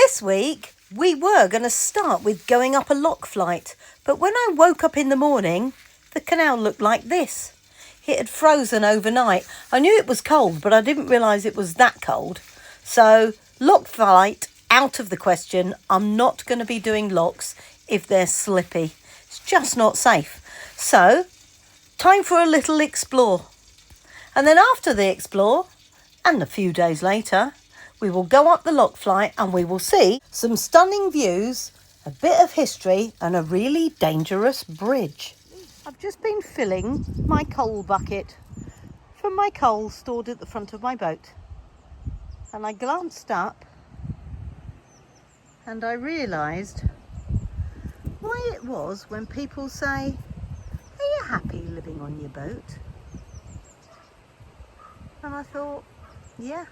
This week, we were going to start with going up a lock flight, but when I woke up in the morning, the canal looked like this. It had frozen overnight. I knew it was cold, but I didn't realise it was that cold. So, lock flight out of the question. I'm not going to be doing locks if they're slippy. It's just not safe. So, time for a little explore. And then after the explore, and a few days later, we will go up the lock flight and we will see some stunning views, a bit of history and a really dangerous bridge. I've just been filling my coal bucket from my coal stored at the front of my boat. And I glanced up and I realised why it was when people say, "Are you happy living on your boat?" And I thought, yeah,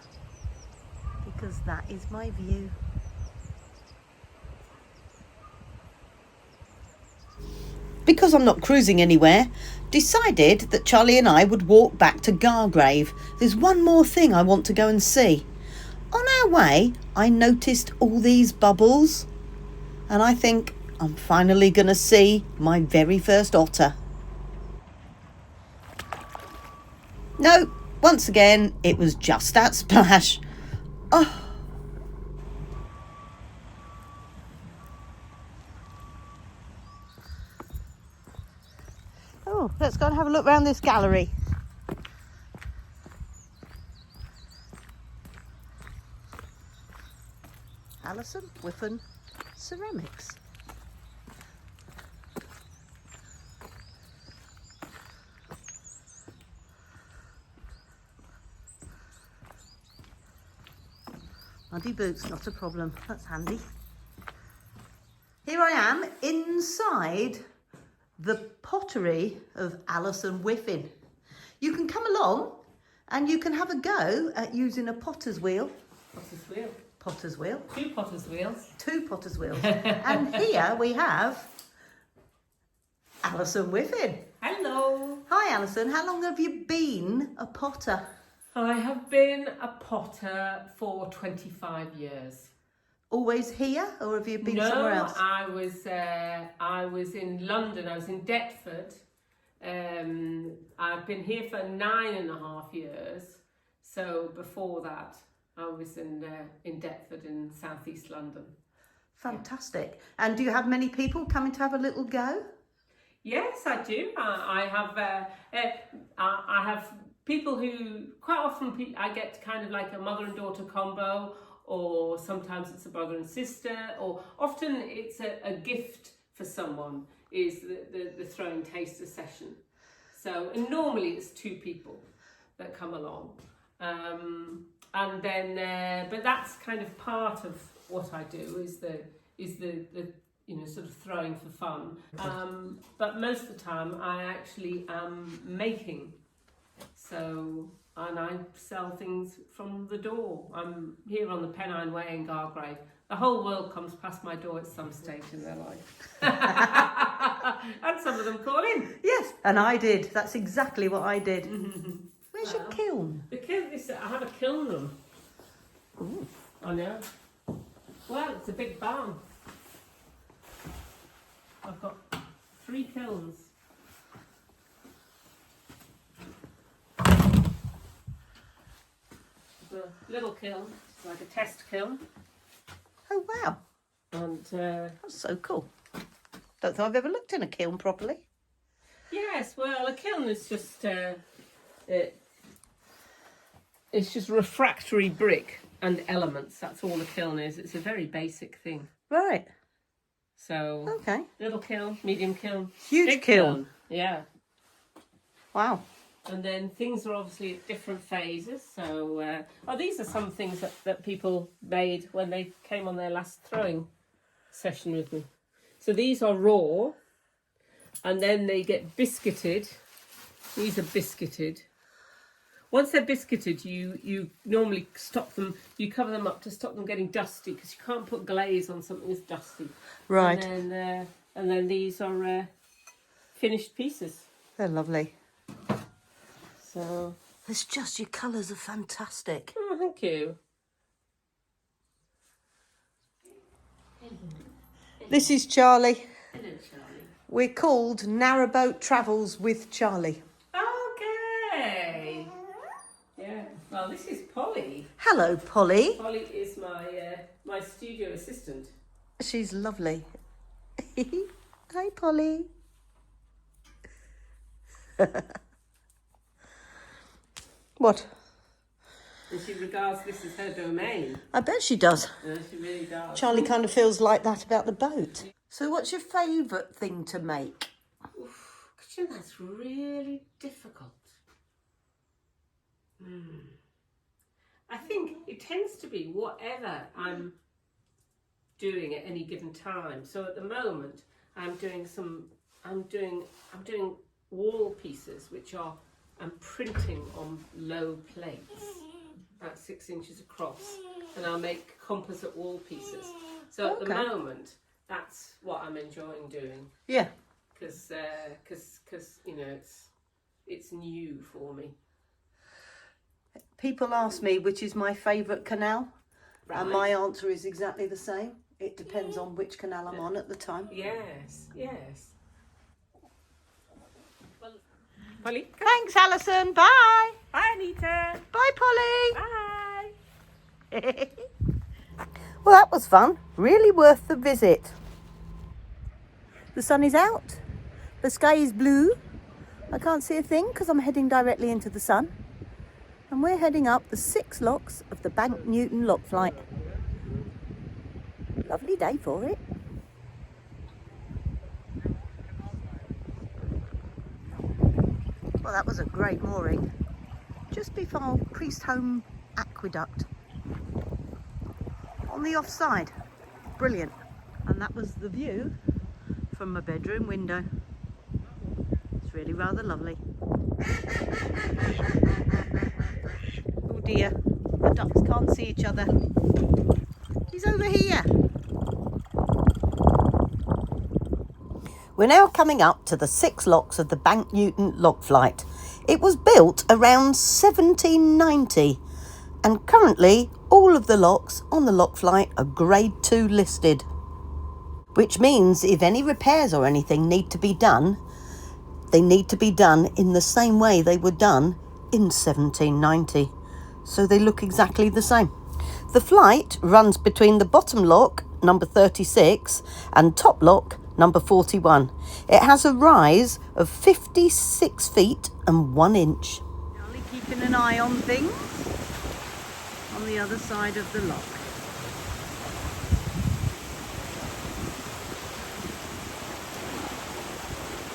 because that is my view. Because I'm not cruising anywhere, decided that Charlie and I would walk back to Gargrave. There's one more thing I want to go and see. On our way, I noticed all these bubbles, and I think I'm finally going to see my very first otter. No, once again, it was just that splash. Oh. Oh, let's go and have a look around this gallery. Alison Whiffen Ceramics. Muddy boots, not a problem. That's handy. Here I am inside the pottery of Alison Whiffen. You can come along and you can have a go at using a potter's wheel. Potter's wheel. Potter's wheel. Two potter's wheels. Two potter's wheels. And here we have Alison Whiffen. Hello. Hi Alison, how long have you been a potter? I have been a potter for 25 years. Always here, or have you been somewhere else? No, I was in London. I was in Deptford. I've been here for 9.5 years. So before that, I was in Deptford in southeast London. Fantastic. Yeah. And do you have many people coming to have a little go? Yes, I do. I have people who quite often I get kind of like a mother and daughter combo, or sometimes it's a brother and sister, or often it's a gift for someone is the throwing taster session. So, and normally it's 2 people that come along. And then, but that's kind of part of what I do is the sort of throwing for fun. But most of the time I actually am making. So, and I sell things from the door. I'm here on the Pennine Way in Gargrave. The whole world comes past my door at some stage in their life. And some of them call in. Yes, and I did. That's exactly what I did. Where's your kiln? The kiln is, I have a kiln room. Ooh. I know. Well, it's a big barn. I've got 3 kilns. A little kiln, it's like a test kiln. Oh wow. And that's so cool. Don't think I've ever looked in a kiln properly. Yes, well, a kiln is just it's just refractory brick and elements. That's all a kiln is. It's a very basic thing. Right. So okay. Little kiln, medium kiln, huge big kiln. Yeah. Wow. And then things are obviously at different phases. So, these are some things that people made when they came on their last throwing session with me. So these are raw, and then they get biscuited. These are biscuited. Once they're biscuited, you normally stop them, you cover them up to stop them getting dusty, because you can't put glaze on something that's dusty. Right. And then these are finished pieces. They're lovely. So it's just, your colours are fantastic. Oh, thank you. This is Charlie. Hello, Charlie. We're called Narrowboat Travels with Charlie. Okay. Yeah. Well, this is Polly. Hello, Polly. Polly is my studio assistant. She's lovely. Hi, Polly. What? And she regards this as her domain. I bet she does. Yeah, she really does. Charlie kind of feels like that about the boat. So what's your favourite thing to make? Oof, that's really difficult. I think it tends to be whatever I'm doing at any given time. So at the moment, I'm doing wall pieces, which I'm printing on low plates, about 6 inches across, and I'll make composite wall pieces. So at the moment, that's what I'm enjoying doing. Yeah. Because you know it's new for me. People ask me which is my favourite canal, and my answer is exactly the same. It depends on which canal I'm on at the time. Yes, yes. Polly? Thanks, Alison. Bye. Bye, Anita. Bye, Polly. Bye. Well, that was fun. Really worth the visit. The sun is out. The sky is blue. I can't see a thing because I'm heading directly into the sun. And we're heading up the 6 locks of the Bank Newton lock flight. Lovely day for it. Well, that was a great mooring. Just before Priestholme Aqueduct. On the offside. Brilliant. And that was the view from my bedroom window. It's really rather lovely. Oh dear, the ducks can't see each other. He's over here. We're now coming up to the 6 locks of the Bank Newton lock flight. It was built around 1790 and currently all of the locks on the lock flight are grade 2 listed. Which means if any repairs or anything need to be done, they need to be done in the same way they were done in 1790. So they look exactly the same. The flight runs between the bottom lock, number 36, and top lock, number 41. It has a rise of 56 feet and 1 inch. Charlie keeping an eye on things on the other side of the lock.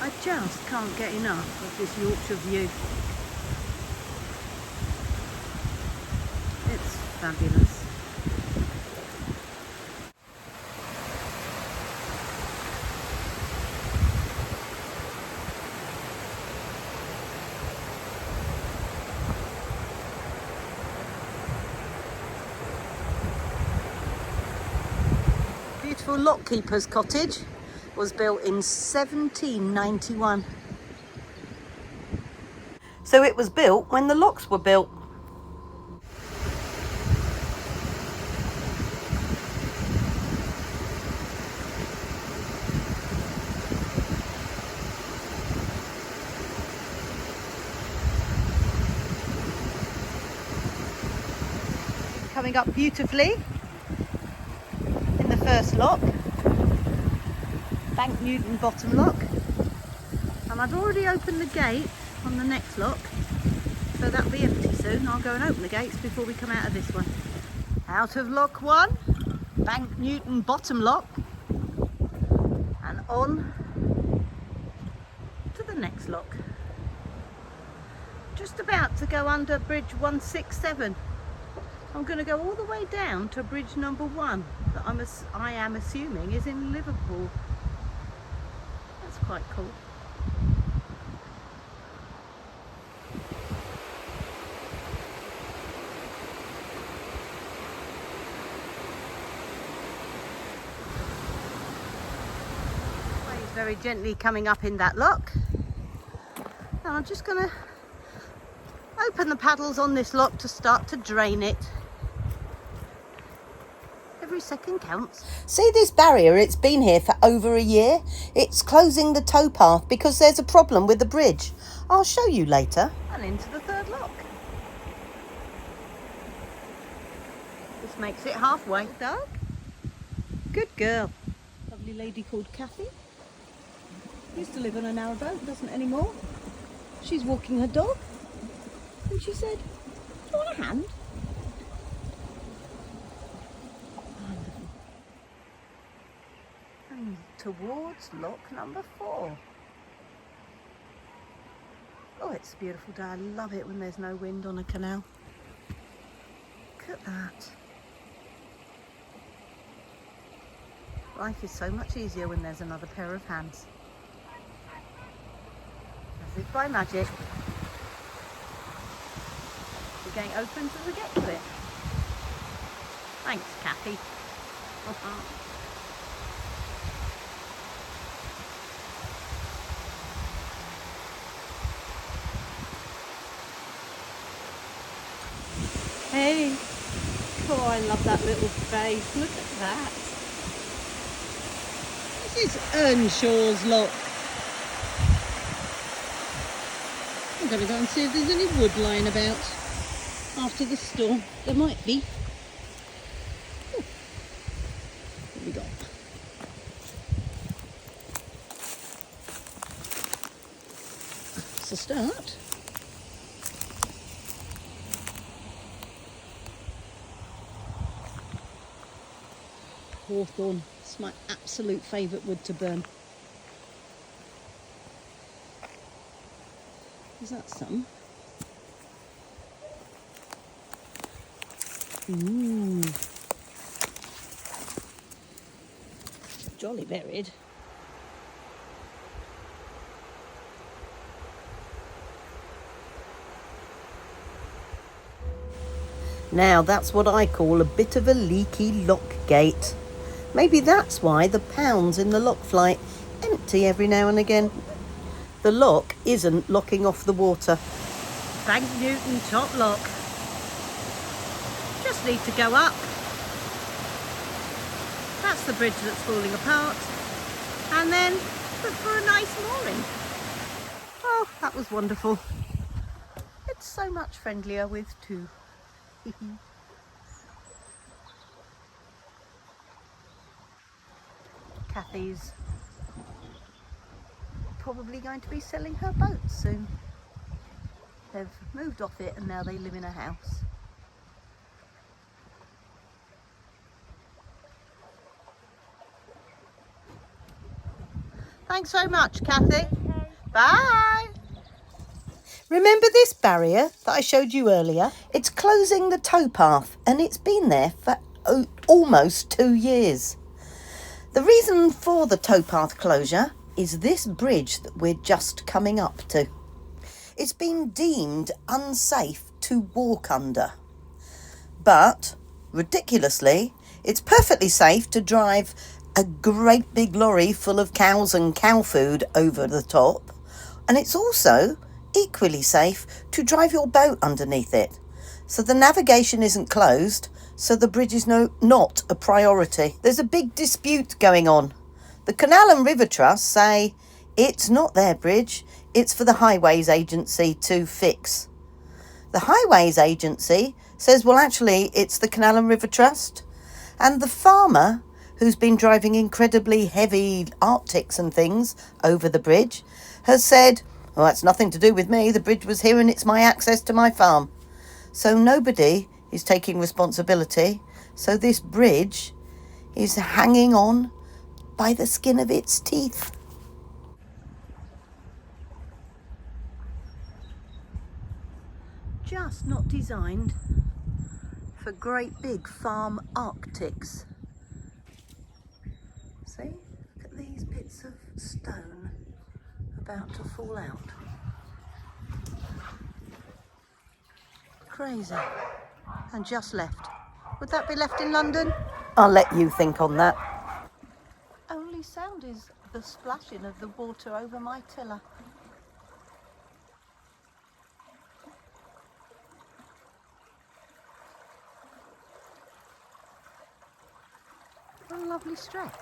I just can't get enough of this Yorkshire view. It's fabulous. Beautiful lockkeeper's cottage was built in 1791. So it was built when the locks were built. Coming up beautifully in the first lock. Bank Newton bottom lock, and I've already opened the gate on the next lock, so that'll be empty soon. I'll go and open the gates before we come out of this one. Out of lock 1, Bank Newton bottom lock, and on to the next lock. Just about to go under bridge 167. I'm going to go all the way down to bridge number 1 that I am assuming is in Liverpool. Quite cool. He's very gently coming up in that lock. And I'm just going to open the paddles on this lock to start to drain it. Every second counts. See this barrier? It's been here for over a year. It's closing the towpath because there's a problem with the bridge. I'll show you later. And into the third lock. This makes it halfway. Dog? Good girl. Lovely lady called Kathy. Used to live on a narrowboat, doesn't anymore. She's walking her dog. And she said, "Do you want a hand?" Wonderful. And towards lock number 4. Oh, it's a beautiful day. I love it when there's no wind on a canal. Look at that. Life is so much easier when there's another pair of hands. As if by magic. We're going open till we get to it. Thanks, Kathy. Hey. Oh, I love that little face. Look at that. This is Earnshaw's lock. I'm going to go and see if there's any wood lying about after the storm. There might be. Ooh. What have we got? That's a start. Hawthorn. It's my absolute favourite wood to burn. Is that some? Ooh. Jolly varied. Now that's what I call a bit of a leaky lock gate. Maybe that's why the pounds in the lock flight empty every now and again. The lock isn't locking off the water. Bank Newton top lock. Just need to go up. That's the bridge that's falling apart. And then look for a nice mooring. Oh, that was wonderful. It's so much friendlier with 2. Kathy's probably going to be selling her boat soon. They've moved off it and now they live in a house. Thanks so much, Kathy. Okay. Bye. Remember this barrier that I showed you earlier? It's closing the towpath and it's been there for almost 2 years. The reason for the towpath closure is this bridge that we're just coming up to. It's been deemed unsafe to walk under. But, ridiculously, it's perfectly safe to drive a great big lorry full of cows and cow food over the top. And it's also equally safe to drive your boat underneath it. So the navigation isn't closed, so the bridge is not a priority. There's a big dispute going on. The Canal and River Trust say it's not their bridge, it's for the Highways Agency to fix. The Highways Agency says, well, actually, it's the Canal and River Trust. And the farmer, who's been driving incredibly heavy Arctics and things over the bridge, has said, well, that's nothing to do with me. The bridge was here and it's my access to my farm. So nobody is taking responsibility. So this bridge is hanging on by the skin of its teeth. Just not designed for great big farm Arctics. See? Look at these bits of stone about to fall out. Crazy. And just left. Would that be left in London? I'll let you think on that. Only sound is the splashing of the water over my tiller. a lovely stretch.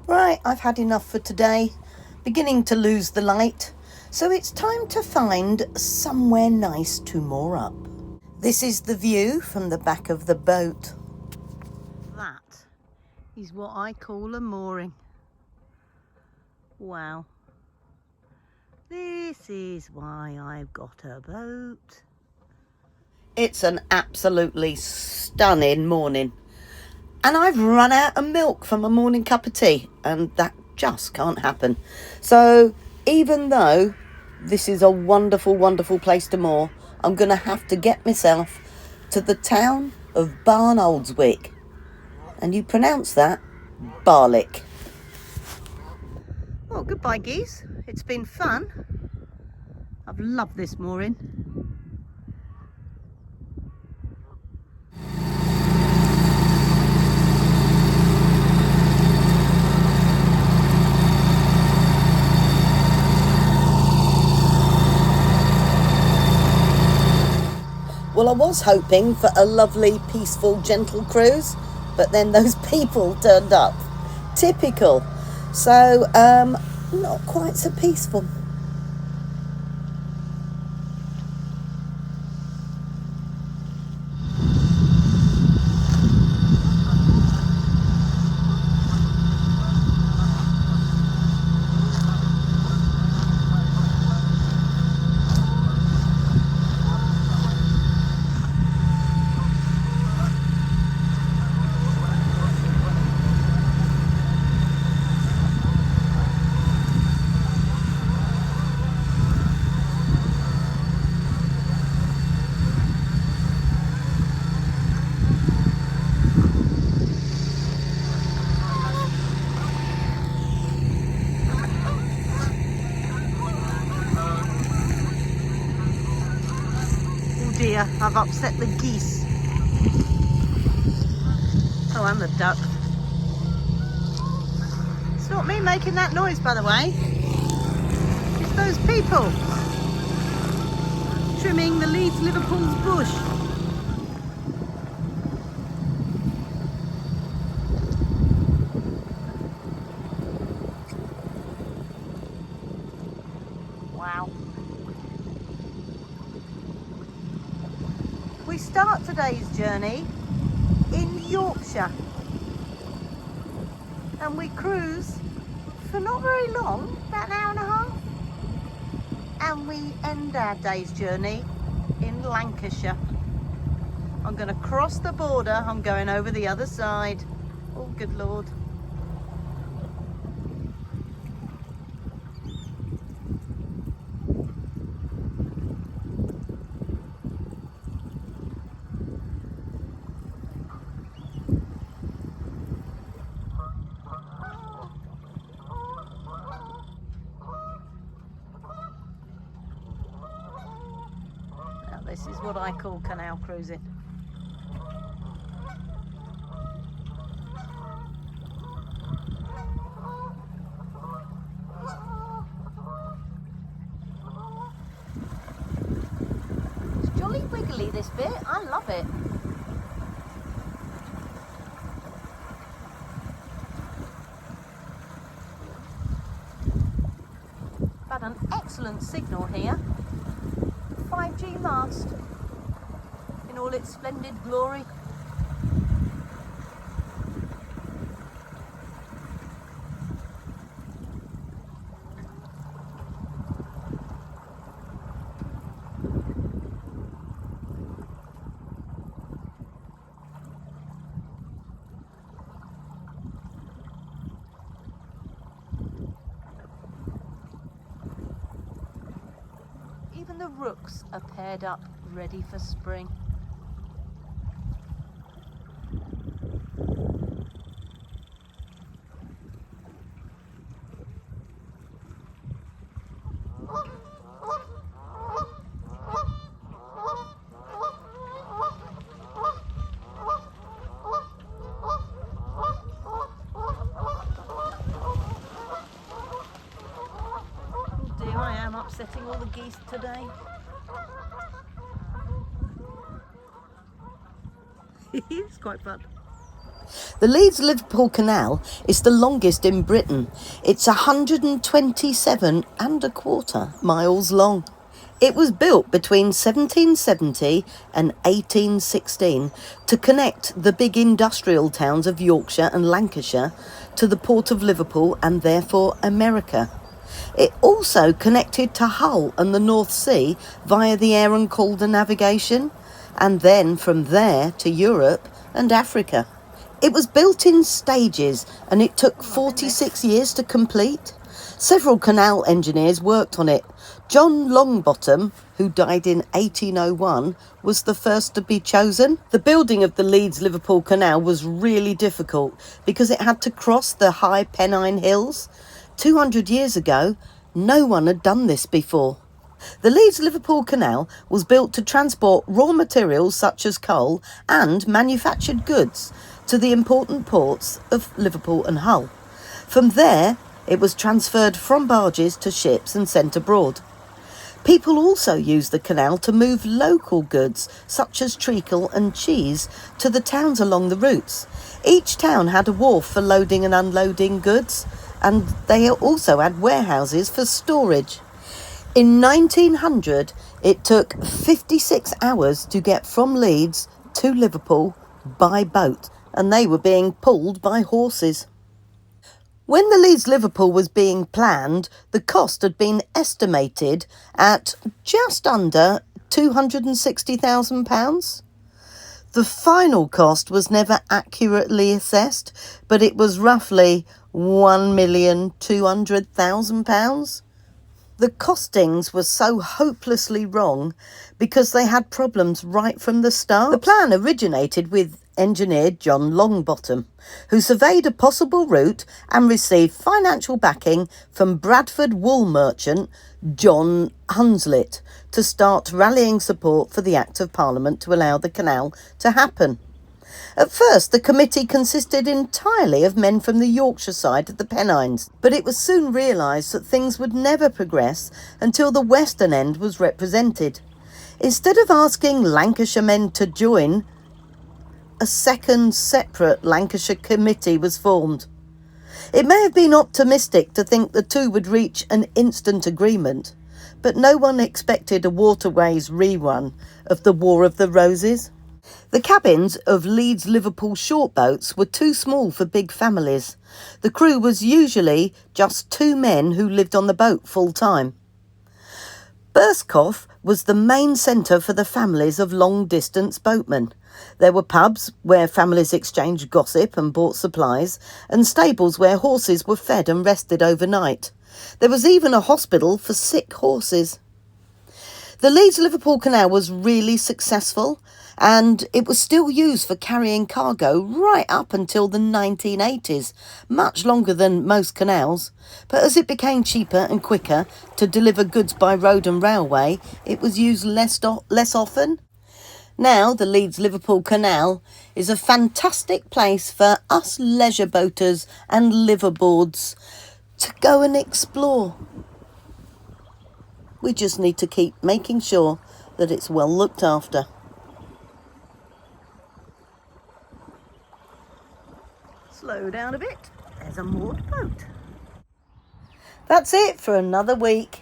Right, I've had enough for today. Beginning to lose the light. So it's time to find somewhere nice to moor up. This is the view from the back of the boat. That is what I call a mooring. Wow. This is why I've got a boat. It's an absolutely stunning morning. And I've run out of milk for my morning cup of tea, and that just can't happen. So even though this is a wonderful, wonderful place to moor, I'm going to have to get myself to the town of Barnoldswick. And you pronounce that Barlick. Well, goodbye, geese. It's been fun. I've loved this mooring. Well, I was hoping for a lovely, peaceful, gentle cruise, but then those people turned up. Typical. So, not quite so peaceful. Dear, I've upset the geese. Oh, and the duck. It's not me making that noise, by the way. It's those people trimming the Leeds Liverpool's bush. Wow. We start today's journey in Yorkshire and we cruise for not very long, about an hour and a half, and we end our day's journey in Lancashire. I'm going to cross the border, I'm going over the other side. Oh, good Lord. This is what I call canal cruising. It's jolly wiggly, this bit. I love it. Had an excellent signal here. 5G mast in all its splendid glory. Even the rooks are paired up, ready for spring. all the geese today. It's quite fun. The Leeds Liverpool Canal is the longest in Britain. It's 127.25 miles long. It was built between 1770 and 1816 to connect the big industrial towns of Yorkshire and Lancashire to the port of Liverpool and therefore America. It also connected to Hull and the North Sea via the air and calder navigation, and then from there to Europe and Africa. It was built in stages and it took 46 years to complete. Several canal engineers worked on it. John Longbottom, who died in 1801, was the first to be chosen. The building of the Leeds Liverpool Canal was really difficult because it had to cross the high Pennine Hills. 200 years ago, no one had done this before. The Leeds Liverpool Canal was built to transport raw materials such as coal and manufactured goods to the important ports of Liverpool and Hull. From there, it was transferred from barges to ships and sent abroad. People also used the canal to move local goods such as treacle and cheese to the towns along the routes. Each town had a wharf for loading and unloading goods, and they also had warehouses for storage. In 1900, it took 56 hours to get from Leeds to Liverpool by boat, and they were being pulled by horses. When the Leeds Liverpool was being planned, the cost had been estimated at just under £260,000. The final cost was never accurately assessed, but it was roughly £1,200,000. The costings were so hopelessly wrong because they had problems right from the start. The plan originated with engineer John Longbottom, who surveyed a possible route and received financial backing from Bradford wool merchant John Hunslet to start rallying support for the Act of Parliament to allow the canal to happen. At first, the committee consisted entirely of men from the Yorkshire side of the Pennines, but it was soon realised that things would never progress until the western end was represented. Instead of asking Lancashire men to join, a second separate Lancashire committee was formed. It may have been optimistic to think the two would reach an instant agreement, but no one expected a waterways rerun of the War of the Roses. The cabins of Leeds Liverpool short boats were too small for big families. The crew was usually just 2 men who lived on the boat full time. Burscough was the main centre for the families of long-distance boatmen. There were pubs where families exchanged gossip and bought supplies, and stables where horses were fed and rested overnight. There was even a hospital for sick horses. The Leeds Liverpool Canal was really successful, and it was still used for carrying cargo right up until the 1980s, much longer than most canals. But as it became cheaper and quicker to deliver goods by road and railway, it was used less often. Now the Leeds Liverpool Canal is a fantastic place for us leisure boaters and liverboards to go and explore. We just need to keep making sure that it's well looked after. Slow down a bit. There's a moored boat. That's it for another week.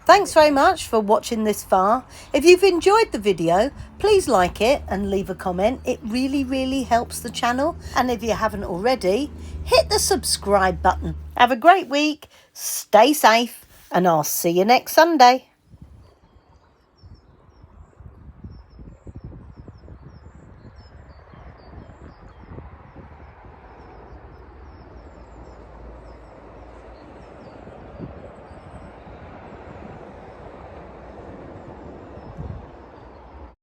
Thanks very much for watching this far. If you've enjoyed the video, please like it and leave a comment. It really helps the channel. And if you haven't already, hit the subscribe button. Have a great week. Stay safe, and I'll see you next Sunday.